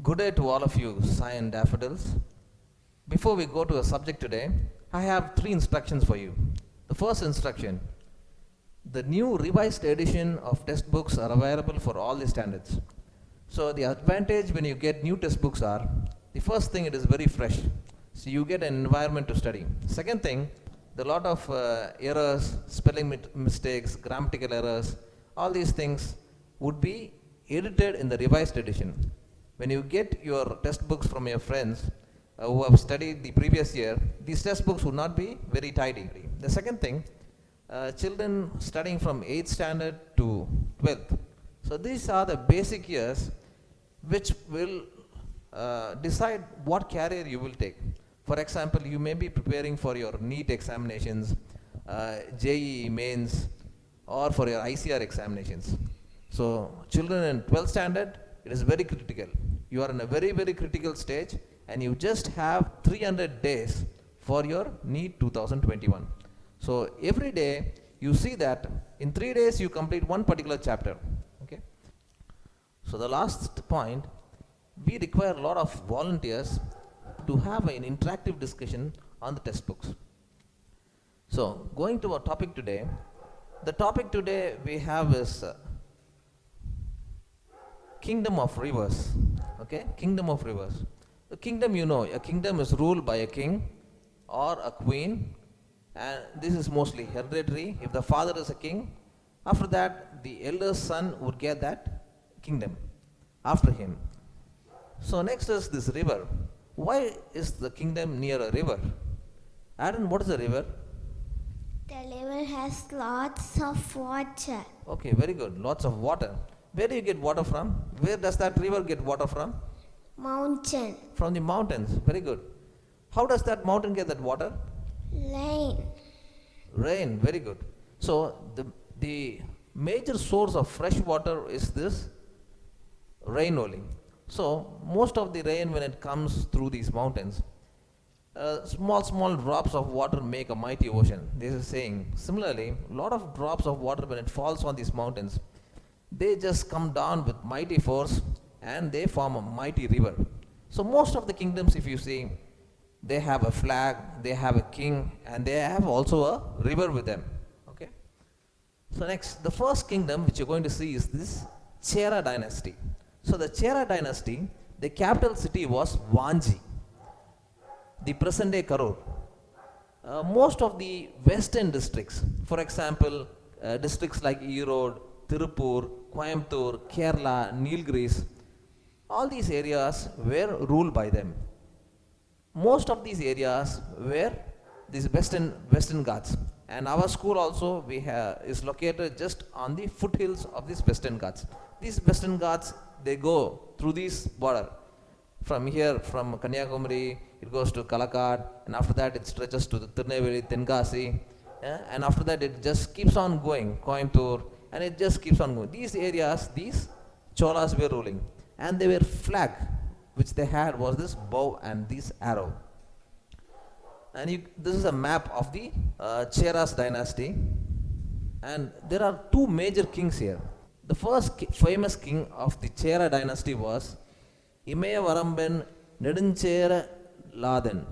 Good day to all of you, cyan daffodils. Before we go to the subject today, I have three instructions for you. The first instruction: the new revised edition of textbooks are available for all the standards. So the advantage when you get new textbooks are, the first thing, it is very fresh. So you get an environment to study. Second thing, the lot of errors, spelling mistakes, grammatical errors, all these things would be edited in the revised edition. When you get your textbooks from your friends who have studied the previous year, these textbooks would not be very tidy. The second thing, children studying from 8th standard to 12th. So these are the basic years which will decide what career you will take. For example, you may be preparing for your NEET examinations, JEE mains, or for your ICR examinations. So children in 12th standard, it is very critical. You are in a very, very critical stage, and you just have 300 days for your NEET 2021. So every day you see that in 3 days you complete one particular chapter. Okay. So the last point, we require a lot of volunteers to have an interactive discussion on the textbooks. So going to our topic today, the topic today we have is Kingdom of Rivers. Okay, Kingdom of Rivers. The kingdom, you know, a kingdom is ruled by a king or a queen, and this is mostly hereditary. If the father is a king, after that the eldest son would get that kingdom after him. So next is this river. Why is the kingdom near a river? Aaron, what is a river? The river has lots of water. Okay, very good. Lots of water. Where do you get water from? Where does that river get water from? Mountain. From the mountains. Very good. How does that mountain get that water? Rain. Rain. Very good. So the major source of fresh water is this rain only. So most of the rain, when it comes through these mountains, small drops of water make a mighty ocean. This is saying. Similarly, a lot of drops of water, when it falls on these mountains, they just come down with mighty force and they form a mighty river. So most of the kingdoms, if you see, they have a flag, they have a king, and they have also a river with them. Okay. So next, the first kingdom which you're going to see is this Chera dynasty. So the Chera dynasty, the capital city was Vanji, the present day Karur. Most of the western districts, for example, districts like Erode, Tirupur, Coimbatore, Kerala, Nilgiris, all these areas were ruled by them. Most of these areas were these Western Ghats, and our school also is located just on the foothills of these Western Ghats. These Western Ghats, they go through this border. From here, from Kanyakumari, it goes to Kalakkad, and after that it stretches to the Tirunelveli, Tenkasi, and after that it just keeps on going, Coimbatore, and it just keeps on going. These areas, these Cholas were ruling, and their flag which they had was this bow and this arrow. And this is a map of the Cheras dynasty, and there are two major kings here. The first famous king of the Chera dynasty was Imayavaramben Nedunchera Ladan.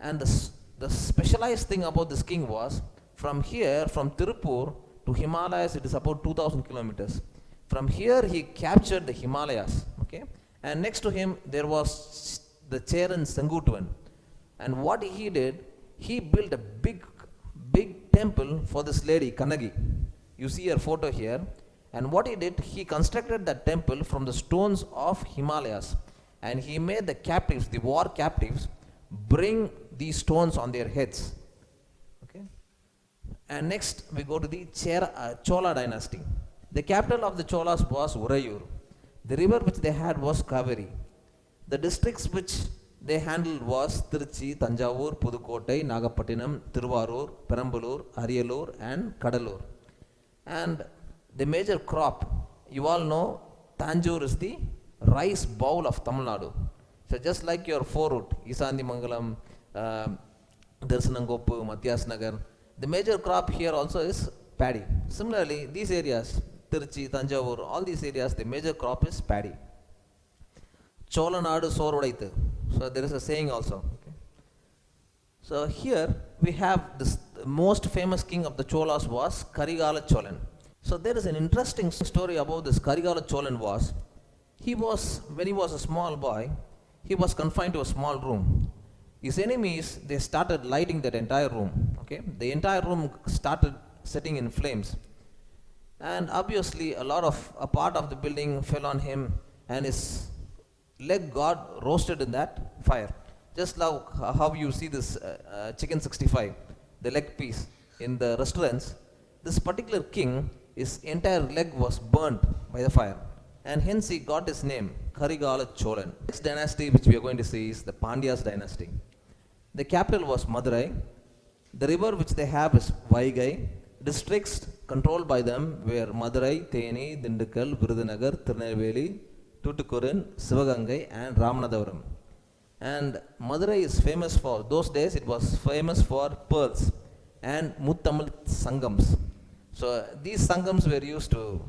And the specialized thing about this king was, from here, from Tirupur to Himalayas, it is about 2000 kilometers. From here he captured the Himalayas. Okay, and next to him there was the Cheran Sengutuvan. And what he did, he built a big temple for this lady Kannagi. You see her photo here. And what he did, he constructed that temple from the stones of Himalayas, and he made the captives, the war captives, bring these stones on their heads. Okay. And next we go to the Chola dynasty. The capital of the Cholas was Urayur. The river which they had was Kaveri. The districts which they handled was Tiruchi, Tanjavur, Pudukottai, Nagapattinam, Tiruvarur, Perambalur, Ariyalur, and Kadalur. And the major crop, you all know, Tanjore is the rice bowl of Tamil Nadu. So just like your four route, Isandi Mangalam, Darsanangoppu, Matthias Nagar, the major crop here also is paddy. Similarly, these areas, Tiruchi, Tanjavur, all these areas, the major crop is paddy. Cholanadu Sorodaitu. So there is a saying also. Okay. So here we have this the most famous king of the Cholas was Karigala Cholan. So there is an interesting story about this Karigala Cholan was he was when he was a small boy, he was confined to a small room. His enemies they started lighting that entire room. Okay, the entire room started setting in flames, and obviously a part of the building fell on him, and his leg got roasted in that fire. Just like how you see this chicken 65, the leg piece in the restaurants, this particular king, his entire leg was burnt by the fire, and hence he got his name, Karigala Cholan. Next dynasty which we are going to see is the Pandyas dynasty. The capital was Madurai. The river which they have is Vaigai. Districts controlled by them were Madurai, Theni, Dindigul, Virudhunagar, Tirunelveli, Tuticorin, Sivagangai and Ramanathapuram. And Madurai is famous for, those days it was famous for pearls and Muttamil Sangams. So these Sangams were used to,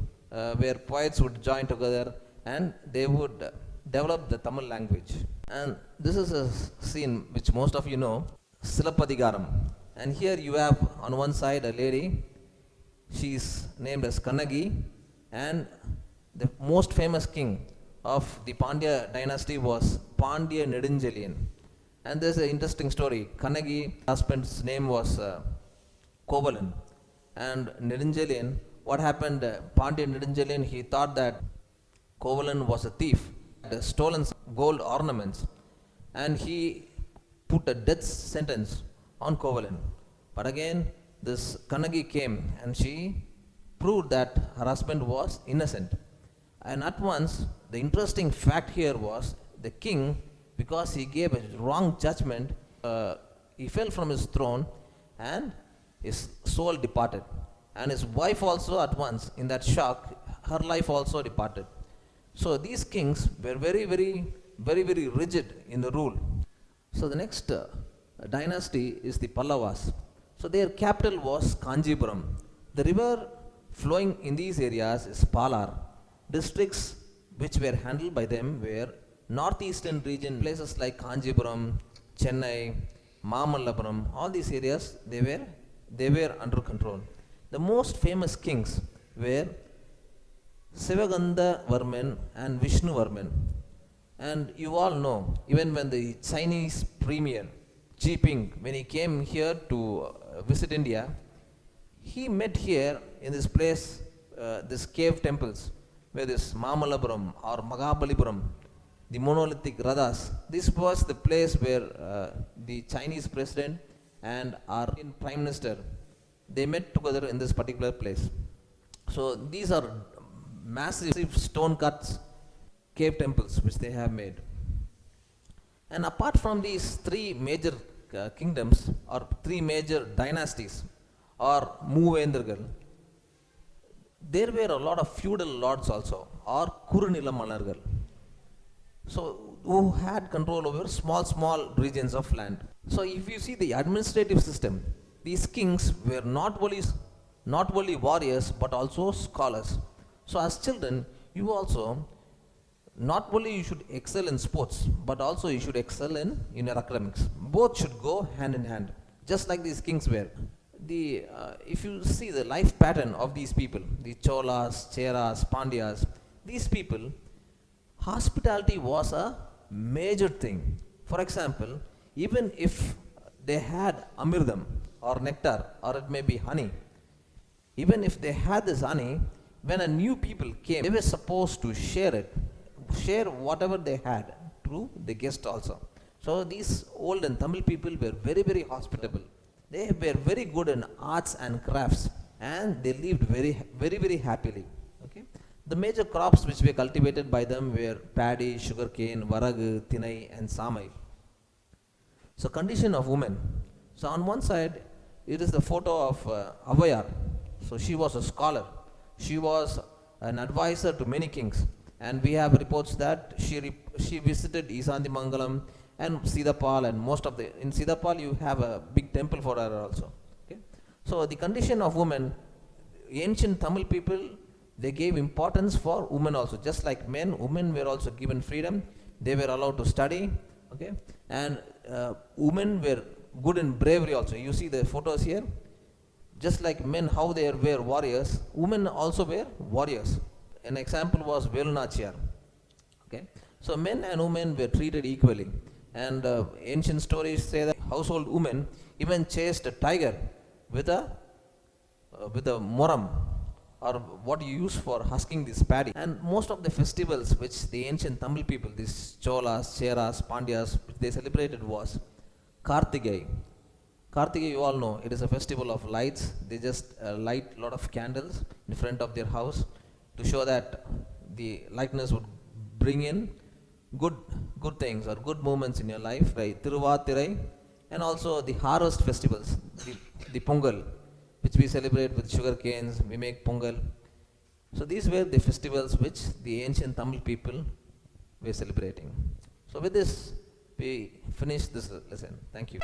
where poets would join together and they would develop the Tamil language. And this is a scene which most of you know, Silapadigaram. And here you have on one side a lady, she is named as Kannagi, and the most famous king of the Pandya dynasty was Pandya Neduncheliyan. And there's an interesting story. Kannagi husband's name was Kovalan, and Neduncheliyan, what happened, Pandya Neduncheliyan, he thought that Kovalan was a thief, had stolen some gold ornaments, and he put a death sentence on Kovalan. But again, this Kannagi came and she proved that her husband was innocent. And at once, the interesting fact here was the king, because he gave a wrong judgment, he fell from his throne and his soul departed. And his wife also at once, in that shock, her life also departed. So these kings were very rigid in the rule. So the next dynasty is the Pallavas. So their capital was Kanjipuram. The river flowing in these areas is Palar. Districts which were handled by them were northeastern region, places like Kanjipuram, Chennai, Mamallapuram, all these areas they were under control. The most famous kings were Sivaganda Varman and Vishnu Varman. And you all know, even when the Chinese premier Xi Jinping, when he came here to visit India, he met here in this place, this cave temples, where this Mamallapuram or Mahabalipuram, the monolithic Rathas, this was the place where the Chinese president and our Indian prime minister, they met together in this particular place. So these are massive stone cuts, cave temples which they have made. And apart from these three major kingdoms or three major dynasties or Moovendragal, there were a lot of feudal lords also, or Kurunila Malargal. So who had control over small regions of land. So if you see the administrative system, these kings were not only warriors but also scholars. So as children, you also not only you should excel in sports, but also you should excel in your academics. Both should go hand in hand, just like these kings were. If you see the life pattern of these people, the Cholas, Cheras, Pandyas, these people, hospitality was a major thing. For example, even if they had amirdam or nectar or it may be honey, even if they had this honey, when a new people came, they were supposed to share whatever they had to the guest also. So these old and Tamil people were very hospitable. They were very good in arts and crafts, and they lived very happily. Okay. The major crops which were cultivated by them were paddy, sugarcane, varagu, thinai, and samai. So condition of women. So on one side, it is the photo of Avayar. So she was a scholar. She was an advisor to many kings, and we have reports that she visited Isandi Mangalam and Sidapal, and in Sidapal you have a big temple for her also. Okay? So the condition of women, ancient Tamil people, they gave importance for women also. Just like men, women were also given freedom. they were allowed to study, okay, and women were good in bravery also. You see the photos here, just like men how they were warriors, women also were warriors. An example was Velunachiyar. Okay, so men and women were treated equally, and ancient stories say that household women even chased a tiger with a moram, or what you use for husking this paddy. And most of the festivals which the ancient Tamil people, these Cholas, Cheras, Pandyas, which they celebrated was Kartigai. Kartigai, you all know, it is a festival of lights. They just light a lot of candles in front of their house to show that the lightness would bring in good things or good moments in your life, right? Thiruvathirai, and also the harvest festivals, the Pongal, which we celebrate with sugar canes, we make Pongal. So these were the festivals which the ancient Tamil people were celebrating. So with this, we finish this lesson. Thank you.